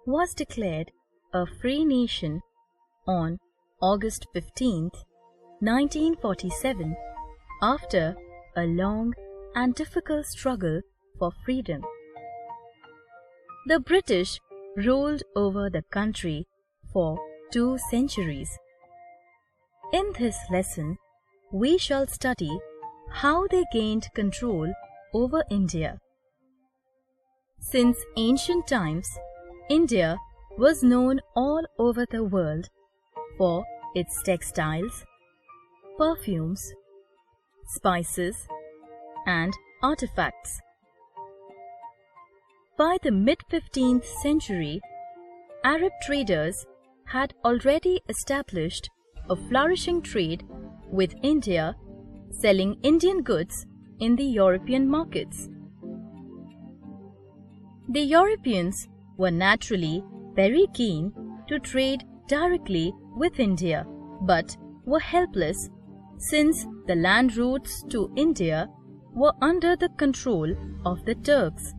was declared a free nation on August 15, 1947, after a long and difficult struggle for freedom. The British ruled over the country for 2 centuries. In this lesson, we shall study how they gained control over India. Since ancient times, India was known all over the world for its textiles, perfumes, spices, and artifacts. By the mid-15th century, Arab traders had already established a flourishing trade with India, selling Indian goods in the European markets. The Europeans were naturally very keen to trade directly with India, but were helpless since the land routes to India were under the control of the Turks,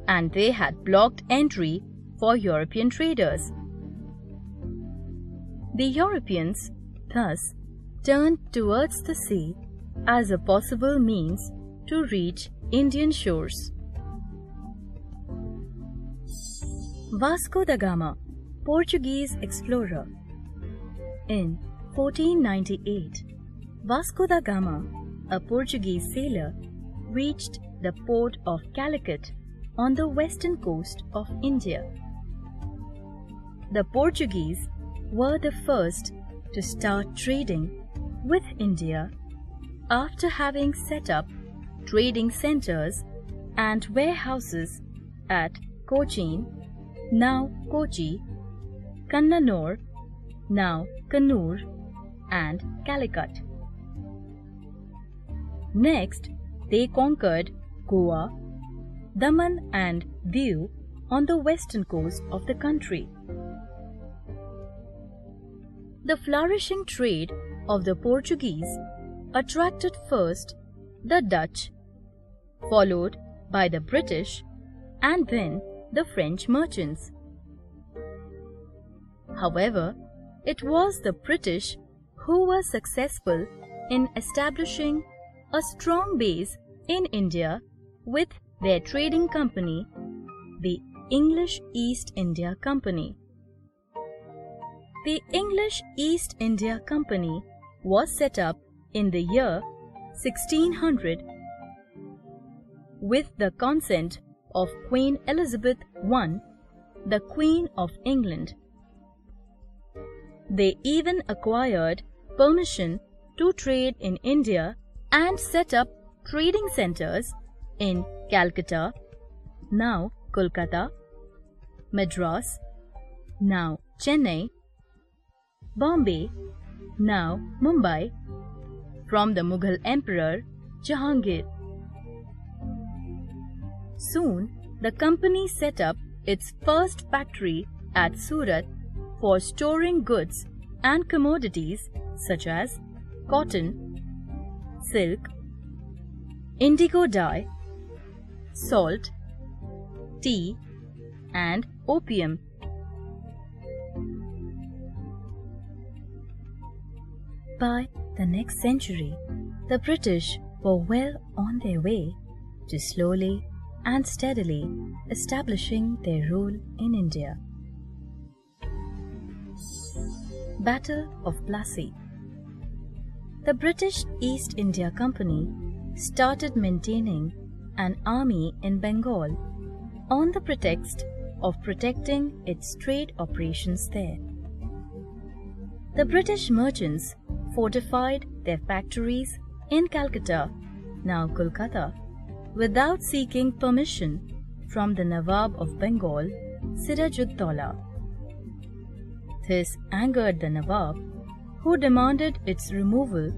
and they had blocked entry for European traders. The Europeans thus turned towards the sea as a possible means to reach Indian shores. Vasco da Gama, Portuguese explorer. In 1498, Vasco da Gama, a Portuguese sailor, reached the port of Calicut on the western coast of India. The Portuguese were the first to start trading with India after having set up trading centers and warehouses at Cochin, now Kochi, Kannanur, now Kannur, and Calicut. Next, they conquered Goa, Daman and Diu on the western coast of the country. The flourishing trade of the Portuguese attracted first the Dutch, followed by the British, and then the French merchants. However, it was the British who were successful in establishing a strong base in India with their trading company, the English East India Company. The English East India Company was set up in the year 1600 with the consent of Queen Elizabeth I, the Queen of England. They even acquired permission to trade in India and set up trading centers in Calcutta, now Kolkata, Madras, now Chennai, Bombay, now Mumbai, from the Mughal Emperor Jahangir. Soon, the company set up its first factory at Surat for storing goods and commodities such as cotton, silk, indigo dye, salt, tea, and opium. By the next century, the British were well on their way to slowly and steadily establishing their rule in India. Battle of Plassey. The British East India Company started maintaining an army in Bengal on the pretext of protecting its trade operations there. The British merchants fortified their factories in Calcutta, now Kolkata, without seeking permission from the Nawab of Bengal, Siraj-ud-Dawla. This angered the Nawab, who demanded its removal,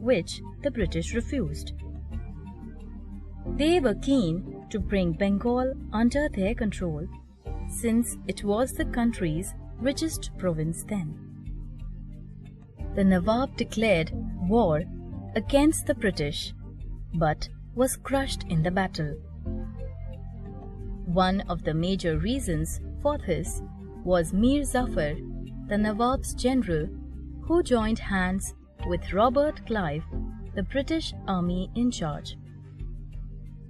which the British refused. They were keen to bring Bengal under their control, since it was the country's richest province then. The Nawab declared war against the British, but was crushed in the battle. One of the major reasons for this was Mir Zafar, the Nawab's general, who joined hands with Robert Clive, the British army in charge.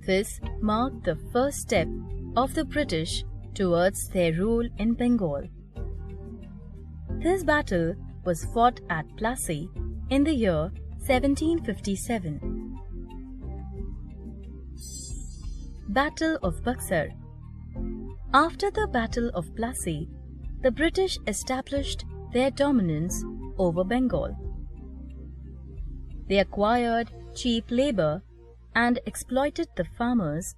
This marked the first step of the British towards their rule in Bengal. This battle was fought at Plassey in the year 1757. Battle of Buxar. After the Battle of Plassey, the British established their dominance over Bengal. They acquired cheap labor and exploited the farmers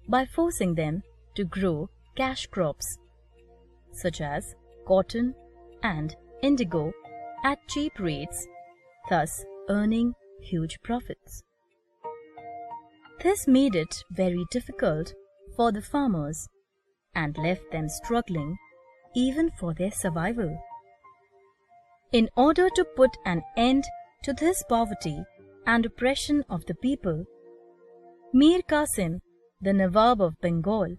by forcing them to grow cash crops such as cotton and indigo at cheap rates, thus earning huge profits. This made it very difficult for the farmers and left them struggling even for their survival. In order to put an end to this poverty and oppression of the people, Mir Qasim, the Nawab of Bengal,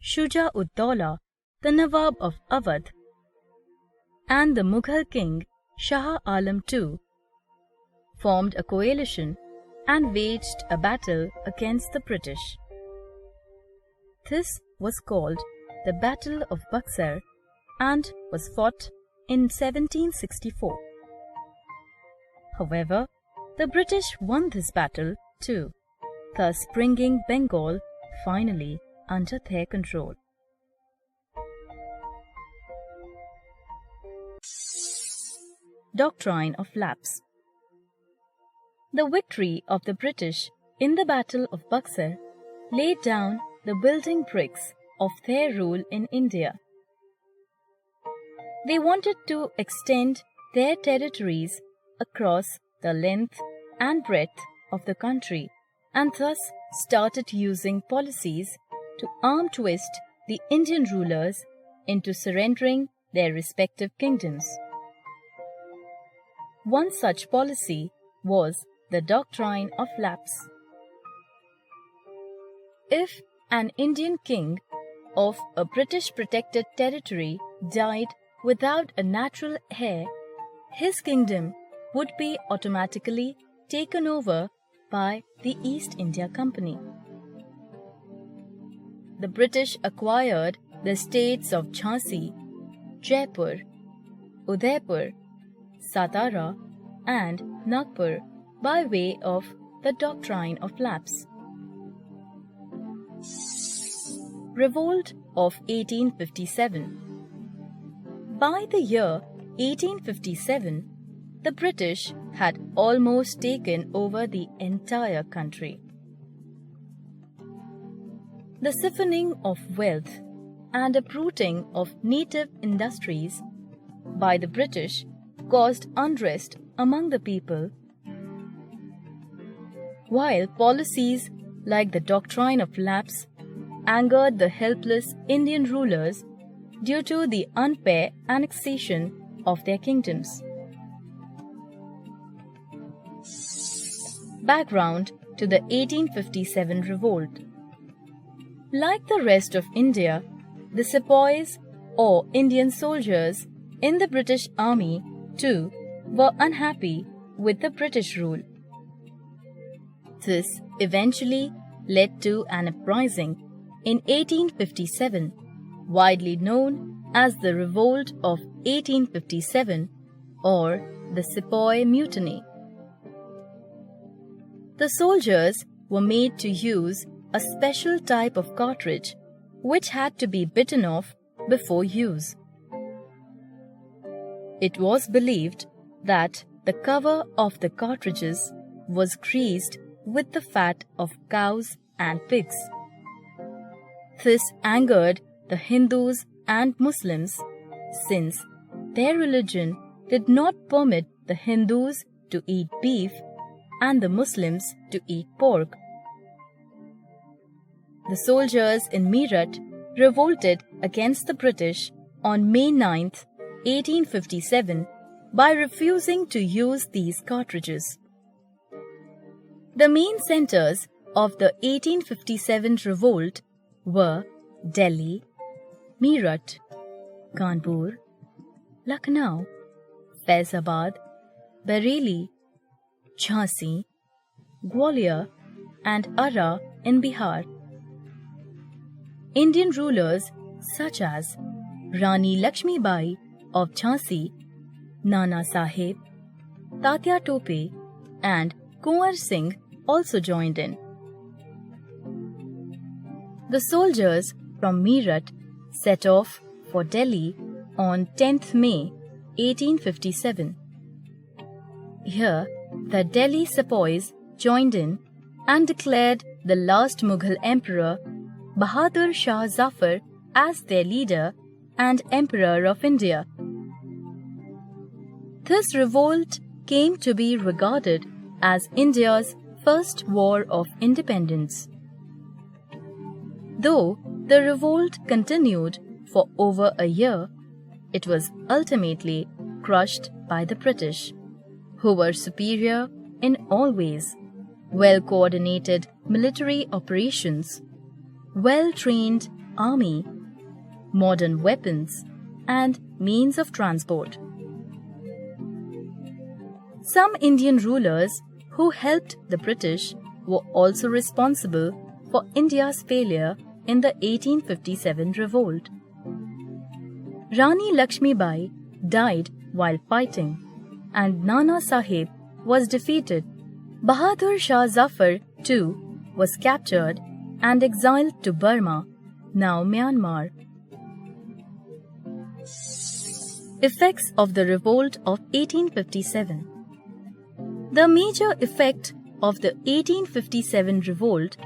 Shuja-ud-Dawla, the Nawab of Awadh, and the Mughal king Shah Alam II formed a coalition and waged a battle against the British. This was called the Battle of Buxar and was fought in 1764. However, the British won this battle too, thus bringing Bengal finally under their control. Doctrine of Lapse. The victory of the British in the Battle of Buxar laid down the building bricks of their rule in India. They wanted to extend their territories across the length and breadth of the country and thus started using policies to arm twist the Indian rulers into surrendering their respective kingdoms. One such policy was the Doctrine of Lapse. If an Indian king of a British protected territory died without a natural heir, his kingdom would be automatically taken over by the East India Company. The British acquired the states of Jhansi, Jaipur, Udaipur, Satara, and Nagpur by way of the Doctrine of Lapse. Revolt of 1857. By the year 1857, the British had almost taken over the entire country. The siphoning of wealth and uprooting of native industries by the British caused unrest among the people, while policies like the Doctrine of Lapse angered the helpless Indian rulers due to the unfair annexation of their kingdoms. Background to the 1857 revolt. Like the rest of India, the sepoys or Indian soldiers in the British army too were unhappy with the British rule. This eventually led to an uprising in 1857, widely known as the Revolt of 1857 or the Sepoy Mutiny. The soldiers were made to use a special type of cartridge which had to be bitten off before use. It was believed that the cover of the cartridges was greased with the fat of cows and pigs. This angered the Hindus and Muslims since their religion did not permit the Hindus to eat beef and the Muslims to eat pork. The soldiers in Meerut revolted against the British on May 9, 1857 by refusing to use these cartridges. The main centers of the 1857 revolt were Delhi, Meerut, Kanpur, Lucknow, Faizabad, Bareilly, Jhansi, Gwalior and Arrah in Bihar. Indian rulers such as Rani Lakshmi Bai of Jhansi, Nana Sahib, Tatya Tope and Kunwar Singh also joined in. The soldiers from Meerut set off for Delhi on 10th May 1857. Here, the Delhi sepoys joined in and declared the last Mughal emperor, Bahadur Shah Zafar, as their leader and emperor of India. This revolt came to be regarded as India's first war of independence. Though the revolt continued for over a year, it was ultimately crushed by the British, who were superior in all ways: well-coordinated military operations, well-trained army, modern weapons, and means of transport. Some Indian rulers who helped the British were also responsible for India's failure in the 1857 revolt. Rani Lakshmi Bai died while fighting, and Nana Sahib was defeated. Bahadur Shah Zafar, too, was captured and exiled to Burma, now Myanmar. Effects of the Revolt of 1857. The major effect of the 1857 revolt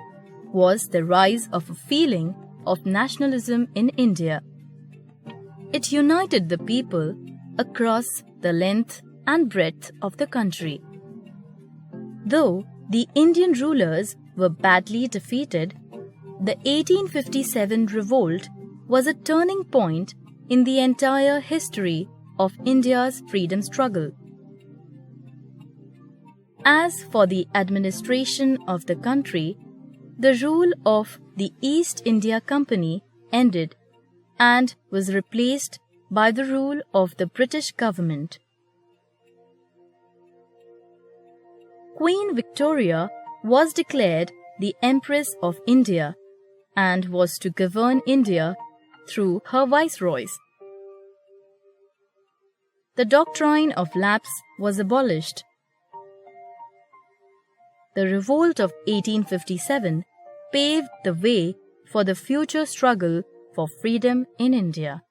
was the rise of a feeling of nationalism in India. It united the people across the length and breadth of the country. Though the Indian rulers were badly defeated, the 1857 revolt was a turning point in the entire history of India's freedom struggle. As for the administration of the country, the rule of the East India Company ended and was replaced by the rule of the British government. Queen Victoria was declared the Empress of India and was to govern India through her viceroys. The Doctrine of Lapse was abolished. The Revolt of 1857 paved the way for the future struggle for freedom in India.